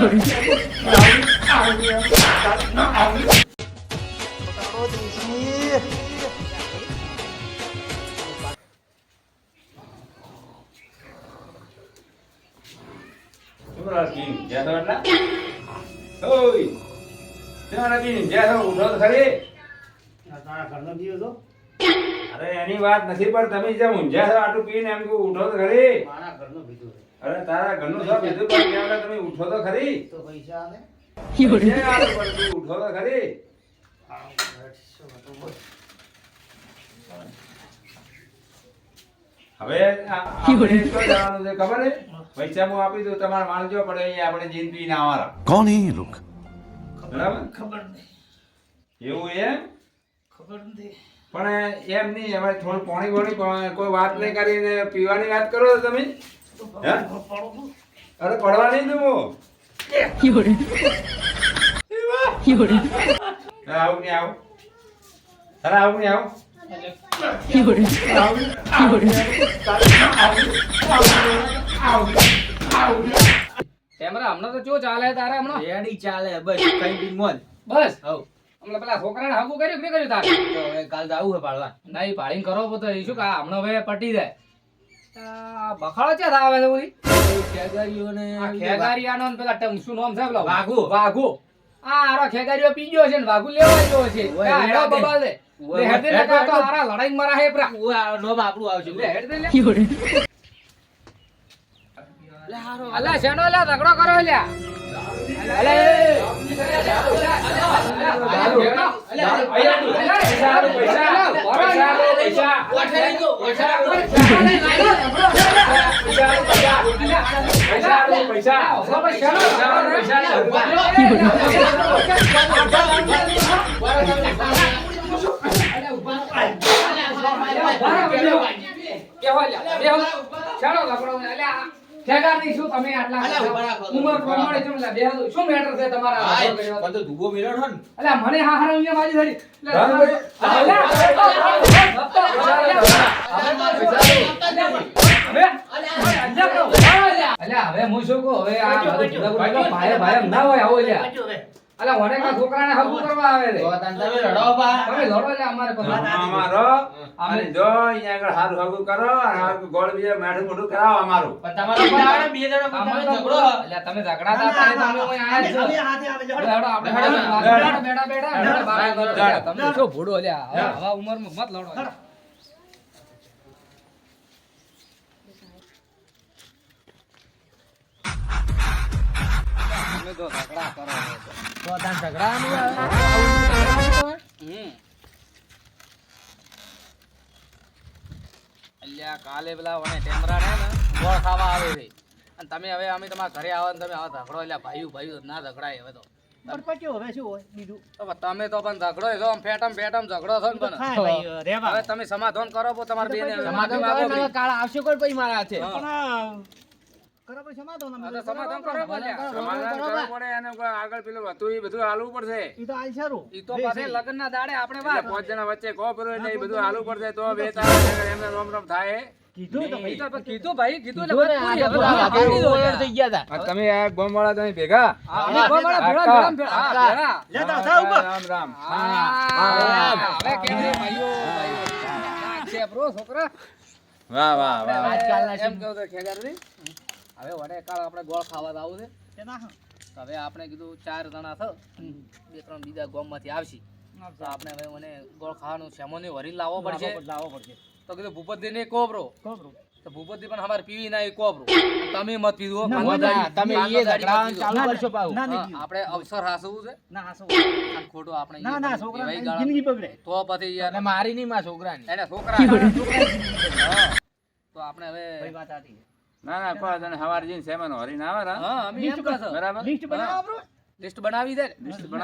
અરે એની વાત નથી પણ તમે જેમ ઊંઝા છો આટલું પીને એમ કે ઉઠો તો ખરી. અરે તારા ઘરનું શું કીધું પણ ત્યાં તમે ઉઠો તો ખરી. પૈસા આલે પણ તું ઉઠો તો ખરી. હવે આપણે તો જવાનું છે ખબર છે પૈસા હું આપી દઉં તમારે માણજો પડે અહીંયા આપણે જિંદગી ના આવવાના. कौन है ये लोग? બરાબર ખબર નહીં એવું એમ ખબર નથી પણ એમ નહીં હવે થોડું પાણી વાણી પણ કોઈ વાત નહીં કરીને પીવાની વાત કરો છો તમે. હે? અરે પડવા નહીં દઉં આવું નહીં આવું અરે આવું નહીં આવું કેમેરા હમણાં તો જો ચાલે તારે હમણાં રેડી ચાલે બસ કઈ બી મોજ બસ હવ હમણાં પેલા છોકરાને હગું કર્યું કે નહીં કર્યું તારે તો હવે કાલ જાવું હે પાડવા નહીં પાડીને કરો તો એ શું કા હમણાં હવે પટી જાય આ બખાડો ક્યાં આવે છે બધી ખેગારીઓને આ ખેગારિયાનો ને પેલા ટંગસુ નામ છે પેલા વાઘુ. વાઘુ આ આરો ખેગારીઓ પી ગયો છે ને વાઘુ લેવા ગયો છે ઓય, આ હેડો હેડો દે. બબાલ દે ઓય, લે હેડ દે હેડ ને દે. તો આરા લડાઈ મરા હે પ્રા ઓ આ નોમ આપણું આવશે લે હેડ દે લે લે હારો અલા શેનો લે ઝઘડો કરો લ્યા અલે શું તમે આટલા ઉંમર પ્રમાણે શું લે બેહો શું મેટર છે તમારા પણ તો ધુબો મેળો છો ને અલ્યા મને હા હારા અહીંયા મારી ધરી અલ્યા હવે હું શું કહું હવે આ ભાઈ ભાઈ એમ ના હોય આવો લ્યા અલ્યા વડે કા છોકરાને હગું કરવા આવે છે તો તને તમે લડો પા તમે લડો લ્યા અમારે પછી અમારો અમે જો અહીંયા આગળ હારું હગું કરો અને હારું ગોળ બીજે મેઠું મોઢું કરાવો અમારું. પણ તમારો બીજાવાળા બે જણો પણ તમે ઝઘડો અલ્યા તમે ઝઘડા તા તારે તમે અહીં આયા છો લડો આપણે બેડા બેડા તમે શું ભૂડો અલ્યા હવે આવા ઉંમરમાં મત લડો તમે તો ઝઘડા કરો તો તને ઝઘડા નહીં આવે અલ્યા કાલે પેલા વણે ટેમરા ને ગોળ ખાવા આવે છે અને તમે હવે અમે તમારા ઘરે આવો ને તમે આવા ઝઘડો અલ્યા ભાઈ ના ઝઘડાય હવે તો તો તમે તો પણ ઝઘડો છો આમ ફેટમ ઝઘડો છો ને પણ હવે તમે સમાધાન કરો તો તમારે બેને સમાધાન કરો તમે કાળ આવશે કોઈ પછી મારા હાથે હા. હા તો સમાધાન કરો બોલ્યા સમાધાન કરવું પડે અને કોઈ આગળ પેલું હતું એ બધું હાલવું પડશે. ઈ તો પાછે લગ્ન ના દાડે આપણે એટલે વાત 5 જણા વચ્ચે કહો પડ્યું એટલે એ બધું હાલવું પડશે તો બે તારા એમને રોમ રોમ થાય. કીધું ભાઈ કીધું કીધું ને, આ તો ઓવર થઈ ગયા તા. આ તમે આ ગોમવાળા તમે ભેગા અમે ગોમાળા ભેળા ભેળા ભેળા રામ રામ. હવે કેમ છે ભાઈઓ છે બ્રો છોકરા વાહ વાહ વાહ. આજકાલના એમ કહું તો ખેગારજી હવે વડે કાળ આપણે ગોળ ખાવા આવું છે તો હવે આપણે કીધું 4 જણા છો 2-3 બીજા ગામમાંથી આવશે તો આપણે હવે મને ગોળ ખાવાનું સેમોની વરી લાવવો પડશે તો કીધું ભૂપતજીને કહો બ્રો તો ભૂપતજી પણ અમારે પીવી ના કહો બ્રો તમે મત પીવો તમે એ ઝઘડા ચાલુ કરશો પાછું. આપણે અવસર હાસવું છે અને ખોટું આપણે તો પછી યાર અને મારી નહીં માં છોકરાની એને છોકરા તો આપણે હવે ના ના કોઈ તને હવારે જઈને સેમાનો હરીને આવે ને. હા અમે એમ કહો છો. બરાબર લિસ્ટ બનાવી દે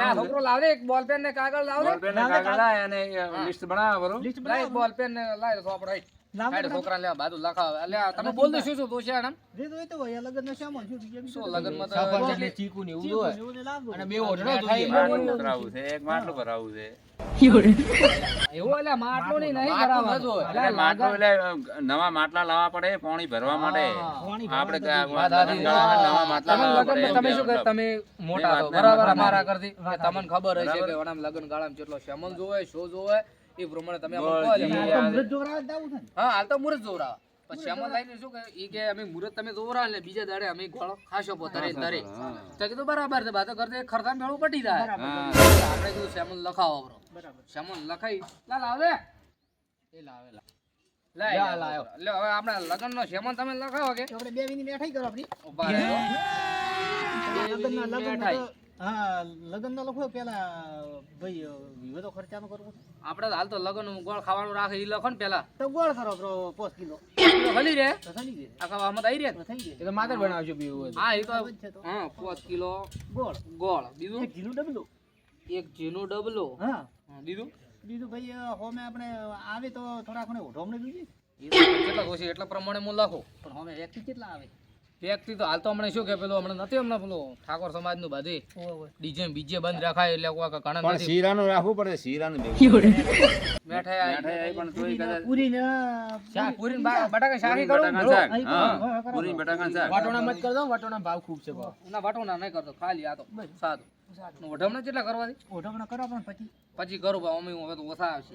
આ છોકરો લાવે એક બોલ પેન ને કાગળ લાવે બોલપેન ને કાગળ લાય અને લિસ્ટ બનાવો બરોબર. લાય બોલ પેન ને લાય તો આપણે હાડે છોકરા લેવા બાજુ લખાવ એટલે તમે બોલ દો શું દોષ છે આમ શું લગનમાં તો સફરજન ચીકુ ને એવું હોય અને બે ઓઢણો માટલું ભરાવું છે એક માટલું ભરાવું છે એવું એટલે માટલો નહીં બરાબર એટલે માટલું એટલે નવા માટલા લાવવા પડે પાણી ભરવા માટે આપણે નવા માટલા લાવવા પડે તમે શું કહે તમે મોટા છો બરાબર અમારા કરતી તમને ખબર હશે કે વણામ લગન ગાળામાં કેટલો શ્યામલ જોવે શો જોવે એ પ્રમાણે તમે અમને કહો એટલે હા હાલ તો મુરત જોવરાવ પછી શ્યામલ લાઈને શું કે ઈ કે અમે મુરત તમે જોવરાવ એટલે બીજા દાડે અમે ગોળો ખાશો પોતરે ધરે તો કીધું બરાબર છે બાતો કરતે ખરતા મેળું પટી જાય આપણે કીધું શ્યામલ લખાવો બરાબર શ્યામલ લખાઈ લાલ આવે એ લાવે લાવ્યો લે હવે આપણે લગન નો શ્યામલ તમે લખાવો કે આપણે બે વિની મેઠાઈ કરો આપણી ઉભા રહો હા લગન નો લખો પેલા ભાઈ વિવાદો ખર્ચાનો કરવો આપણે હાલ તો લગન ગોળ ખાવાનું રાખે ઈ લખો ને પેલા તો ગોળ કરો બ્રો 5 કિલો હલી રે તો થઈ ગઈ આખા વામત આવી રે તો થઈ ગઈ એ તો માતર બનાવજો બીવું હોય હા એ તો હા 5 કિલો ગોળ ગોળ બીજું 1 કિલો ડબલું એક જીનું ડબલો હા બીજું બીજું ભાઈ હોમે આપણે આવે તો થોડા ઘણે ઓઢોમણે જોઈએ એ તો કેટલા દોશી એટલા પ્રમાણે હું લખું પણ હોમે વ્યક્તિ કેટલા આવે વ્યક્તિ તો હાલ તો હમણાં શું કે પેલો હમણાં નથી હમણાં પેલો ઠાકોર સમાજ નું બધે ડીજે બીજે બંધ રખાય એટલે કોઈ ઘણા પણ નથી શીરાનું રાખવું પડે શીરાનું મેઠાઈ મેઠાઈ પણ તોય કદાચ પૂરી ને શાક પૂરી બટાકા શાકી કરું બટાકાનું શાક હા પૂરી બટાકાનું શાક વાટોણા મત કર દો વાટોણા ભાવ ખૂબ છે ભાવ ના વાટોના નહીં કરતો ખાલી આ તો સાદું ઓઢમણે કેટલા કરવાથી ઓઢોમણે કરો પણ પછી પછી કરું બા અમે હવે તો ઓછા આવશે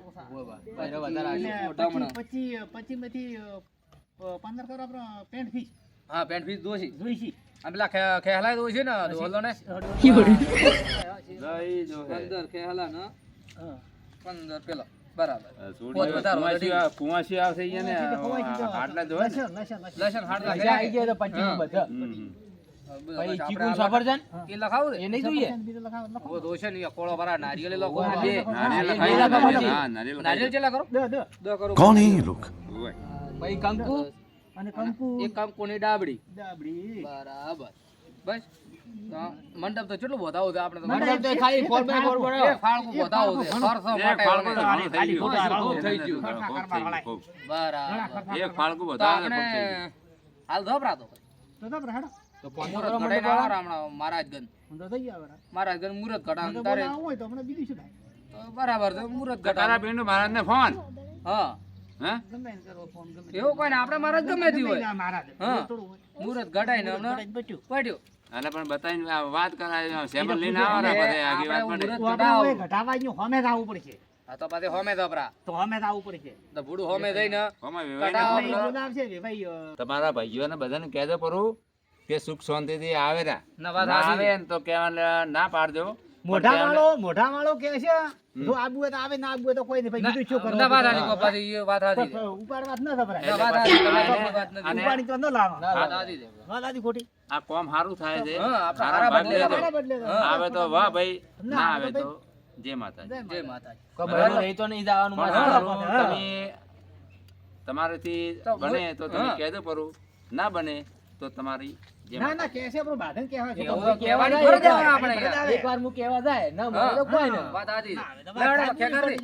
પછી માંથી 15 કરો આપણે પેન્ટ ફીસ હા પેન્ટ ફીસ દોશી જોઈશી આ પેલા ખેહલાય દોશી ને ઢોલો ને દહીં જો હે 15 ખેહલા ને હા 15 પેલો બરાબર કુવાસી આવશે અહીંયા ને આટલા જો લસણ હાડલા આવી ગયા તો 25 બધા પછી ચીકુ સફરજન એ લખાવું એ નહીં જોઈએ ઓ દોશે ને કોળો ભરા નારિયેળ લખો બે નારિયેળ કેટલા કરો દો કરો कौन है ये लोग? પછી કંકુ અને કંકુ એક કંકુની ડાબડી ડાબડી બરાબર બસ તો મંડપ તો કેટલું બતાવું છે આપણે તો મંડપ તો ખાલી 4x4 બનાવો એક ફાળકું બતાવું છે ખર્ચો માટે થઈ ગયું થઈ ગયું બરાબર એક ફાળકું તો બતાવે આપણે હાલ ધોપરાતો તો તો હેડો મુરત ઘટાઈને આવરા હમણાં મહારાજગંજ તો થઈ ગયા બરાબર મહારાજગંજ મુરત ઘટાણ તો તારે બોલાવું હોય તો હમણાં બીજું શું થાય તો બરાબર તો મુરત તારા ઘટાણ બેન મહારાજને ફોન હા હે ગમે એને કરો ફોન ગમે એવું કોઈ ને આપણે મહારાજ ગમે તે હોય મહારાજ હા. થોડું હોય મુરત ઘટાઈને હમણાં બચ્યું પડ્યો અને પણ બતાવીને આ વાત કરાય સેમ્પલ લઈને આવો ને બધે આગી વાત પડે તો આપણે હવે ઘટાવા જ હોમે જ આવવું પડશે આ તો પાછે હોમે ધોપરા તો હોમે જ આવવું પડશે તો ભૂડું હોમે જઈને હોમાં કટાવો. વેવાઈને ભાઈ બોલાવશે કે ભાઈ તમારા ભાઈઓને બધાને કહેજો પરું કે સુખ શાંતિથી આવે રા ના વાત ના સાચી. આવે ને તો કહેવા ના પાડજો મોઢા વાળો કે છે જો આબુ હોય તો આવે ના આબુ હોય તો કોઈ નહીં ભાઈ બીજું શું કરવું ના વાત સાચી, પાછી એ વાત સાચી છે. ઉપાડવા જ ન ખબરાય ના વાત સાચી, તમારી વાત નથી. અને ઉપાડી તો ન લાવવા વાત સાચી છે. વાત આદી ખોટી આ કોમ સારું થાય છે હા, આપણે સારા હારા ભાગ લેજો. તારા બદલે તો. આવે તો વાહ ભાઈ ના ના આવે આવે તો તો જય માતાજી જય માતાજી. કોઈ બહેનો રહી તો નહીં જવાનું પણ માથે. હારું હા. તમે તમારાથી તો બને તો તમે હા. કહેજો પરું ના બને તો તમારી જય ના ના માતાજી. કે છે આપણું બાધન કહેવા છે એવું તો કહેવાની કહેવા ફરજ જાય. આવે આપણે. એકવાર હું કહેવા જાય ના મળે હા, તો કોઈ નહીં. વાત સાચી ના છે. આવે તો લેવડો, ખેકર રે.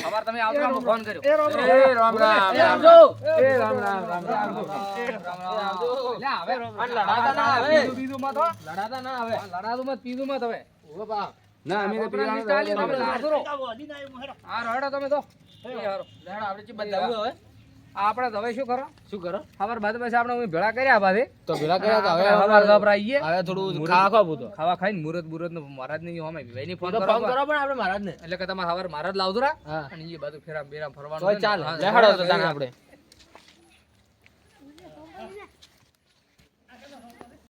સવારે તમે આવતા અમે ફોન કર્યો. એ રોમ રોમ. એ રામ રામ એ રામ આવજો. એ રામ રામ રામ રામ લે, હવે લડાતા ના આવે. બીજું મત હો. લડાતા ના આવે લડાતું મત, પીધું મત હવે. ઉભો બા. ના અમે તો છોકરાની પીવાનું સ્ટાઇલ તમે લાસરો. અધીન આવ્યું હેડો. હા, રડો તમે તો. એ હારો. લેડો, આપણે ચી બદલાવું હવે આપણે તો હવે શું કરો? શું કરો ખબર બાદ પછી આપણે અમે ભેળા કર્યા બાદે. તો પેલા કર્યા તો હવે હવાર ધોપરા આઈએ. હવે થોડું ખાવા ખાવું તો ખાવા ખાઈને મુરત મુરત નો મહારાજ ની હોમે વિવાહની ફોન તો કરો. ફોન કરો પણ આપણે મહારાજ ને એટલે કે તમારે હવાર મહારાજ લાવજો રા હા અને એ બધું ફેરામ બેરામ ફરવાનું તો છે ને. ચાલે હા, લેહાડો તો ભેળા જાણે કર્યા. આપણે